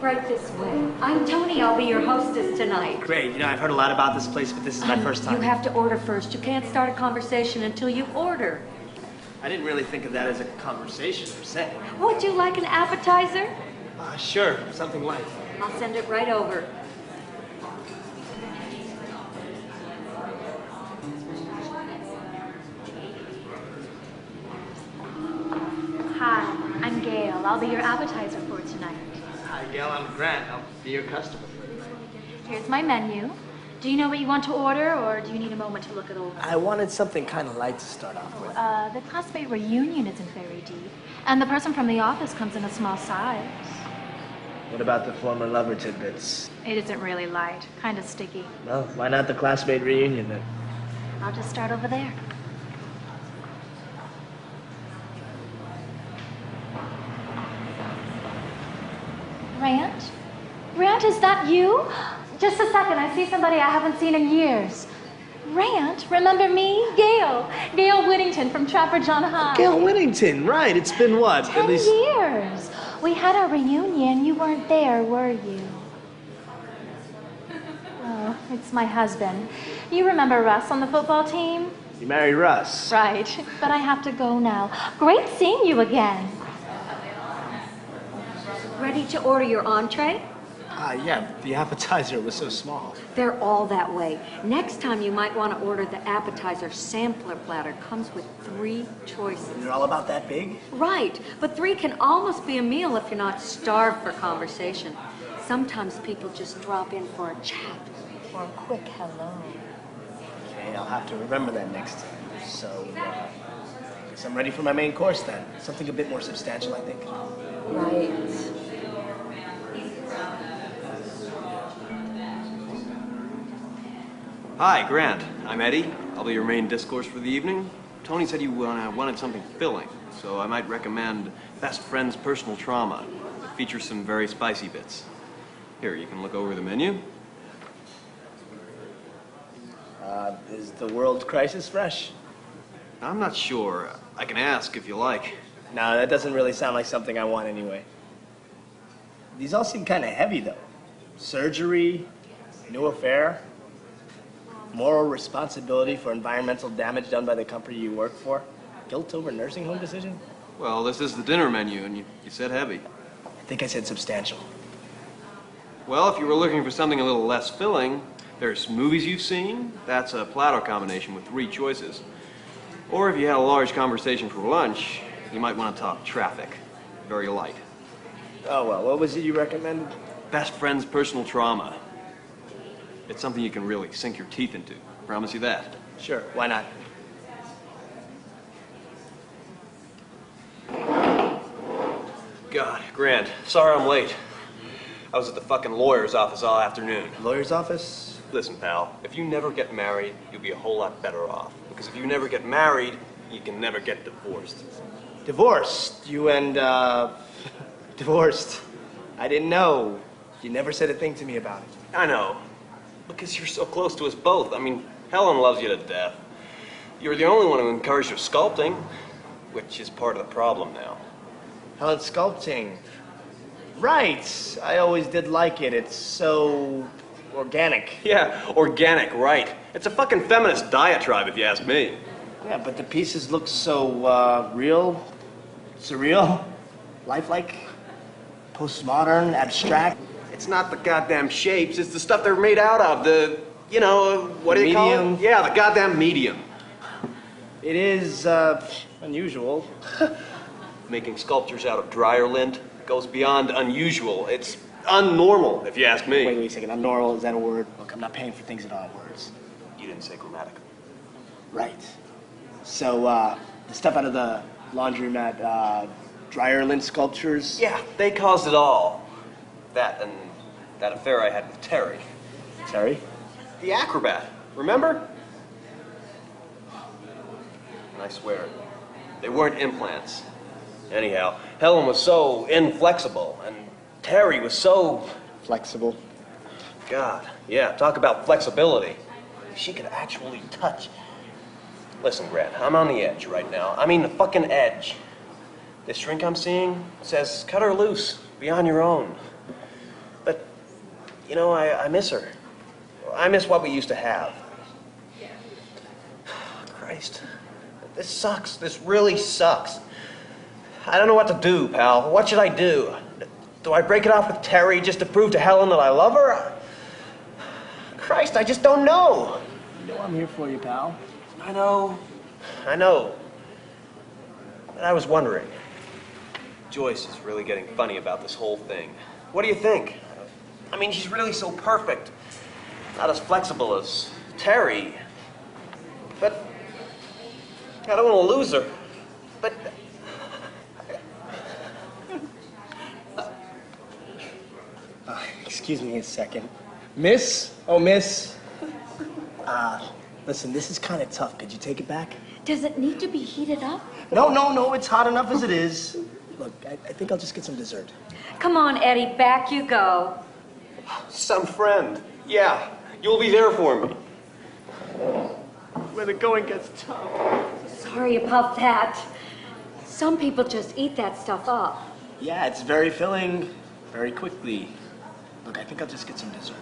Right this way. I'm Tony. I'll be your hostess tonight. Great. You know, I've heard a lot about this place, but this is my first time. You have to order first. You can't start a conversation until you order. I didn't really think of that as a conversation, per se. Would you like an appetizer? Sure. Something light. I'll send it right over. Hi, I'm Gail. I'll be your appetizer for tonight. Hi, Gail. I'm Grant. I'll be your customer. Here's my menu. Do you know what you want to order, or do you need a moment to look it over? I wanted something kind of light to start off with. The classmate reunion isn't very deep, and the person from the office comes in a small size. What about the former lover tidbits? It isn't really light, kind of sticky. Well, why not the classmate reunion then? I'll just start over there. Grant? Grant, is that you? Just a second, I see somebody I haven't seen in years. Grant, remember me? Gail. Gail Whittington from Trapper John High. Gail Whittington, right. It's been what? 10 years. We had our reunion. You weren't there, were you? Oh, it's my husband. You remember Russ on the football team? You married Russ. Right, but I have to go now. Great seeing you again. Ready to order your entree? Yeah, the appetizer was so small. They're all that way. Next time you might want to order the appetizer sampler platter. Comes with 3 choices. They're all about that big? Right, but 3 can almost be a meal if you're not starved for conversation. Sometimes people just drop in for a chat or a quick hello. Okay, I'll have to remember that next time. So, guess I'm ready for my main course then. Something a bit more substantial, I think. Right. Hi, Grant. I'm Eddie. I'll be your main discourse for the evening. Tony said you wanted something filling, so I might recommend Best Friend's Personal Trauma. It features some very spicy bits. Here, you can look over the menu. Is the world crisis fresh? I'm not sure. I can ask if you like. No, that doesn't really sound like something I want anyway. These all seem kind of heavy, though. Surgery, new affair, moral responsibility for environmental damage done by the company you work for, guilt over nursing home decision? Well, this is the dinner menu, and you said heavy. I think I said substantial. Well, if you were looking for something a little less filling, there's movies you've seen. That's a platter combination with 3 choices. Or if you had a large conversation for lunch, you might want to talk traffic. Very light. Oh, well, what was it you recommended? Best Friend's Personal Trauma. It's something you can really sink your teeth into. Promise you that. Sure, why not? God, Grant, sorry I'm late. I was at the fucking lawyer's office all afternoon. Lawyer's office? Listen, pal, if you never get married, you'll be a whole lot better off. Because if you never get married, you can never get divorced. Divorced? You and, divorced. I didn't know. You never said a thing to me about it. I know. Because you're so close to us both. I mean, Helen loves you to death. You're the only one who encouraged her sculpting, which is part of the problem now. Helen sculpting. Right. I always did like it. It's so organic. Yeah, organic, right. It's a fucking feminist diatribe, if you ask me. Yeah, but the pieces look so, real, surreal, lifelike, postmodern, abstract. It's not the goddamn shapes, it's the stuff they're made out of. The, you know, what do you call it? Medium? Yeah, the goddamn medium. It is, unusual. Making sculptures out of dryer lint goes beyond unusual. It's unnormal, if you ask me. Wait a second. Unnormal, is that a word? Look, I'm not paying for things that aren't words. You didn't say grammatical. Right. So, the stuff out of the laundromat, dryer lint sculptures? Yeah, they caused it all. That and that affair I had with Terry. Terry? The acrobat, remember? And I swear, they weren't implants. Anyhow, Helen was so inflexible, and Terry was so... Flexible. God, yeah, talk about flexibility. She could actually touch. Listen, Grant, I'm on the edge right now. I mean the fucking edge. This shrink I'm seeing says, cut her loose, be on your own. But, you know, I miss her. I miss what we used to have. Christ, this sucks. This really sucks. I don't know what to do, pal. What should I do? Do I break it off with Terry just to prove to Helen that I love her? Christ, I just don't know. You know I'm here for you, pal. I know. But I was wondering. Joyce is really getting funny about this whole thing. What do you think? I mean, she's really so perfect. Not as flexible as Terry. But I don't want to lose her. But... Excuse me a second. Miss? Oh, miss. Listen, this is kind of tough. Could you take it back? Does it need to be heated up? No, it's hot enough as it is. Look, I think I'll just get some dessert. Come on, Eddie, back you go. Some friend. Yeah, you'll be there for me. When the going gets tough. Sorry about that. Some people just eat that stuff up. Yeah, it's very filling, very quickly. Look, I think I'll just get some dessert.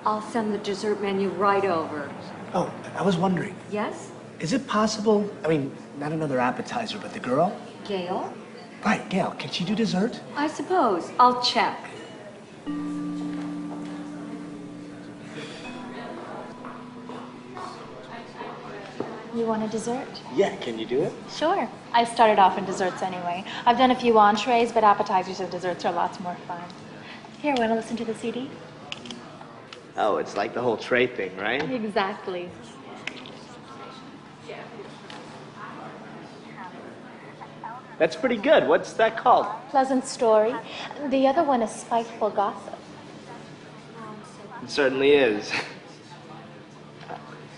I'll send the dessert menu right over. Oh, I was wondering, Yes? is it possible, I mean, not another appetizer, but the girl? Gail? Right, Gail, can she do dessert? I suppose. I'll check. You want a dessert? Yeah, can you do it? Sure. I started off in desserts anyway. I've done a few entrees, but appetizers and desserts are lots more fun. Here, want to listen to the CD? Oh, it's like the whole tray thing, right? Exactly. That's pretty good. What's that called? Pleasant Story. The other one is Spiteful Gossip. It certainly is.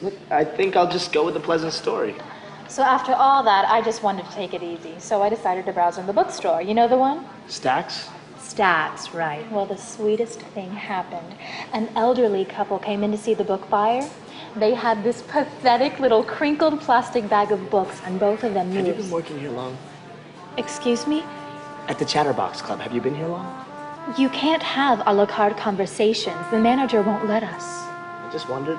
Look, I think I'll just go with the pleasant story. So after all that, I just wanted to take it easy. So I decided to browse in the bookstore. You know the one? Stacks? Stats, right. Well, the sweetest thing happened. An elderly couple came in to see the book buyer. They had this pathetic little crinkled plastic bag of books, and both of them Have you been moved. working here long? Excuse me? At the Chatterbox Club. Have you been here long? You can't have a la carte conversations. The manager won't let us. I just wondered.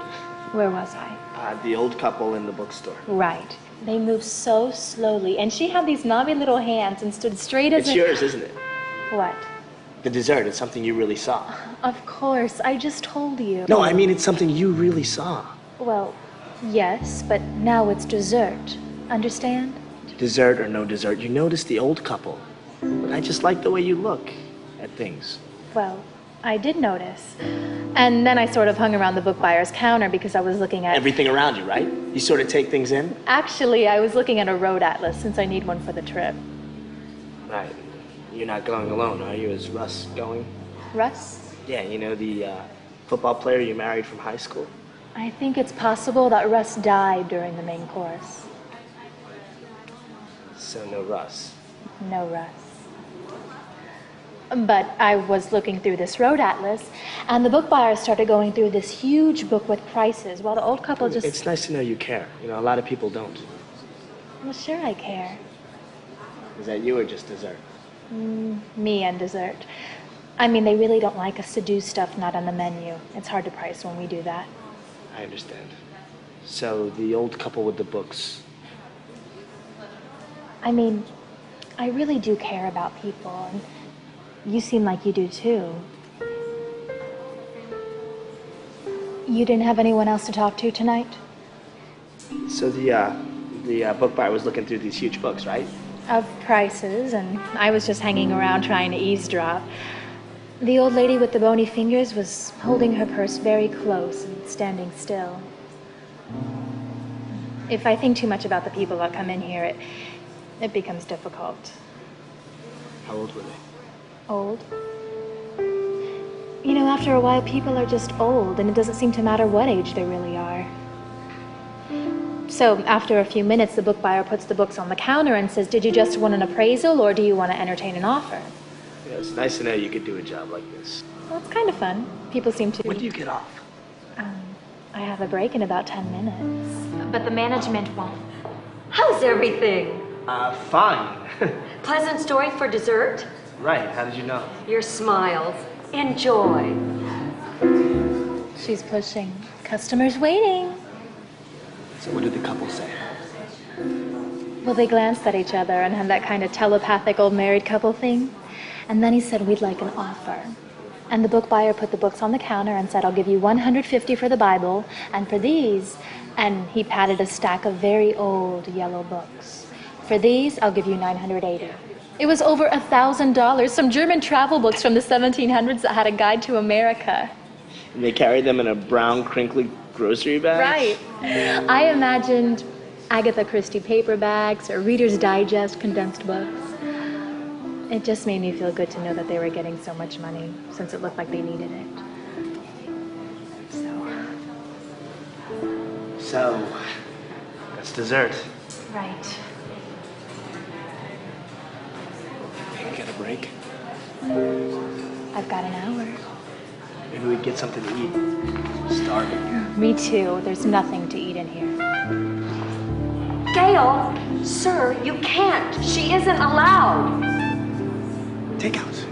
Where was I? The old couple in the bookstore. Right. They moved so slowly, and she had these knobby little hands and stood straight as It's yours, isn't it? What? The dessert is something you really saw. Of course, I just told you. No, I mean it's something you really saw. Well, yes, but now it's dessert. Understand? Dessert or no dessert, you noticed the old couple. But I just like the way you look at things. Well, I did notice. And then I sort of hung around the book buyer's counter because I was looking at... Everything around you, right? You sort of take things in? Actually, I was looking at a road atlas since I need one for the trip. Right. You're not going alone, are you? Is Russ going? Russ? Yeah, you know the football player you married from high school? I think it's possible that Russ died during the main course. So no Russ. No Russ. But I was looking through this road atlas, and the book buyer started going through this huge book with prices, while the old couple just... It's nice to know you care. You know, a lot of people don't. Well, sure I care. Is that you or just dessert? Me and dessert. I mean, they really don't like us to do stuff not on the menu. It's hard to price when we do that. I understand. So the old couple with the books. I mean, I really do care about people, and you seem like you do too. You didn't have anyone else to talk to tonight? So the book buyer was looking through these huge books, right? Of prices, and I was just hanging around trying to eavesdrop. The old lady with the bony fingers was holding her purse very close and standing still. If I think too much about the people that come in here, it becomes difficult. How old were they? Old? You know, after a while, people are just old, and it doesn't seem to matter what age they really are. So after a few minutes, the book buyer puts the books on the counter and says, "Did you just want an appraisal, or do you want to entertain an offer?" Yeah, it's nice to know you could do a job like this. Well, it's kind of fun. People seem to... When do you get off? I have a break in about 10 minutes. But the management won't. How's everything? Fine. Pleasant story for dessert? Right, how did you know? Your smiles. Enjoy. She's pushing. Customers waiting. So what did the couple say? Well, they glanced at each other and had that kind of telepathic old married couple thing. And then he said, "We'd like an offer." And the book buyer put the books on the counter and said, "I'll give you $150 for the Bible, and for these," and he patted a stack of very old yellow books. "For these, I'll give you $980. It was over $1,000, some German travel books from the 1700s that had a guide to America. And they carried them in a brown, crinkly grocery bag? Right. I imagined Agatha Christie paperbacks or Reader's Digest condensed books. It just made me feel good to know that they were getting so much money, since it looked like they needed it. So, that's dessert. Right. Maybe get a break? I've got an hour. Maybe we'd get something to eat. I'm starving. Me too. There's nothing to eat in here. Gail, sir, you can't. She isn't allowed. Takeout.